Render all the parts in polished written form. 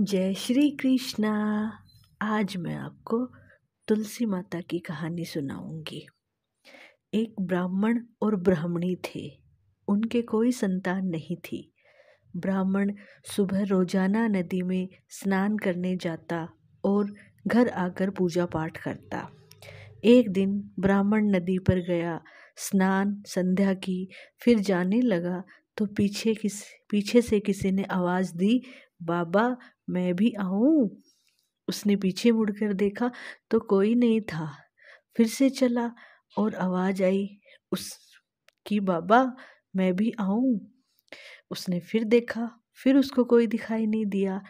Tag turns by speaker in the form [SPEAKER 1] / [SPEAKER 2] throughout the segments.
[SPEAKER 1] जय श्री कृष्णा। आज मैं आपको तुलसी माता की कहानी सुनाऊंगी। एक ब्राह्मण और ब्राह्मणी थे। उनके कोई संतान नहीं थी। ब्राह्मण सुबह रोजाना नदी में स्नान करने जाता और घर आकर पूजा पाठ करता। एक दिन ब्राह्मण नदी पर गया, स्नान संध्या की, फिर जाने लगा तो पीछे से किसी ने आवाज दी, बाबा मैं भी आऊं। उसने पीछे मुड़कर देखा तो कोई नहीं था। फिर से चला और आवाज आई उसकी, बाबा मैं भी आऊं। उसने फिर देखा, फिर उसको कोई दिखाई नहीं दिया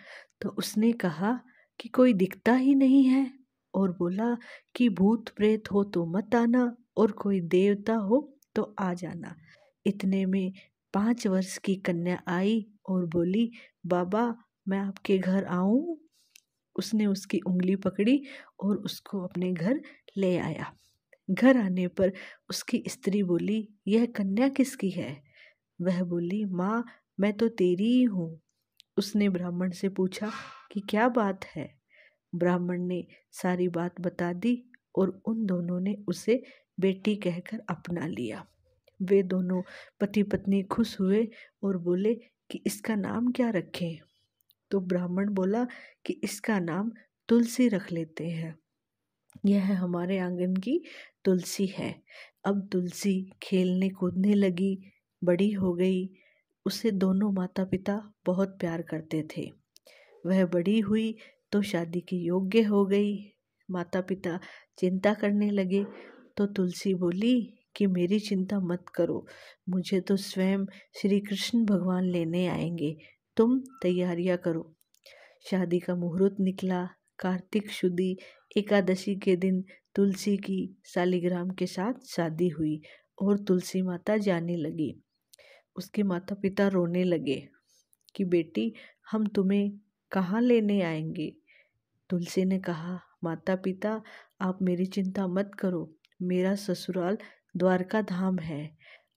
[SPEAKER 1] तो उसने कहा कि कोई दिखता ही नहीं है, और बोला कि भूत प्रेत हो तो मत आना और कोई देवता हो तो आ जाना। इतने में 5 वर्ष की कन्या आई और बोली, बाबा मैं आपके घर आऊं। उसने उसकी उंगली पकड़ी और उसको अपने घर ले आया। घर आने पर उसकी स्त्री बोली, यह कन्या किसकी है? वह बोली, माँ मैं तो तेरी ही हूँ। उसने ब्राह्मण से पूछा कि क्या बात है? ब्राह्मण ने सारी बात बता दी और उन दोनों ने उसे बेटी कहकर अपना लिया। वे दोनों पति पत्नी खुश हुए और बोले कि इसका नाम क्या रखें? तो ब्राह्मण बोला कि इसका नाम तुलसी रख लेते हैं। यह हमारे आंगन की तुलसी है। अब तुलसी खेलने कूदने लगी, बड़ी हो गई। उसे दोनों माता पिता बहुत प्यार करते थे। वह बड़ी हुई तो शादी के योग्य हो गई। माता पिता चिंता करने लगे तो तुलसी बोली कि मेरी चिंता मत करो, मुझे तो स्वयं श्री कृष्ण भगवान लेने आएंगे, तुम तैयारियां करो। शादी का मुहूर्त निकला। कार्तिक शुदी एकादशी के दिन तुलसी की शालिग्राम के साथ शादी हुई और तुलसी माता जाने लगी। उसके माता पिता रोने लगे कि बेटी हम तुम्हें कहाँ लेने आएंगे? तुलसी ने कहा, माता पिता आप मेरी चिंता मत करो, मेरा ससुराल द्वारका धाम है।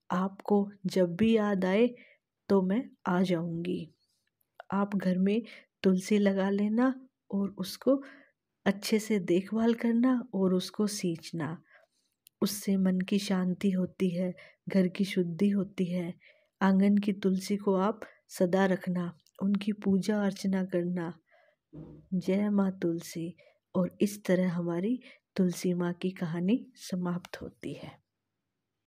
[SPEAKER 1] आपको जब भी याद आए तो मैं आ जाऊंगी। आप घर में तुलसी लगा लेना और उसको अच्छे से देखभाल करना और उसको सींचना। उससे मन की शांति होती है, घर की शुद्धि होती है। आंगन की तुलसी को आप सदा रखना, उनकी पूजा अर्चना करना। जय माँ तुलसी। और इस तरह हमारी तुलसी माँ की कहानी समाप्त होती है।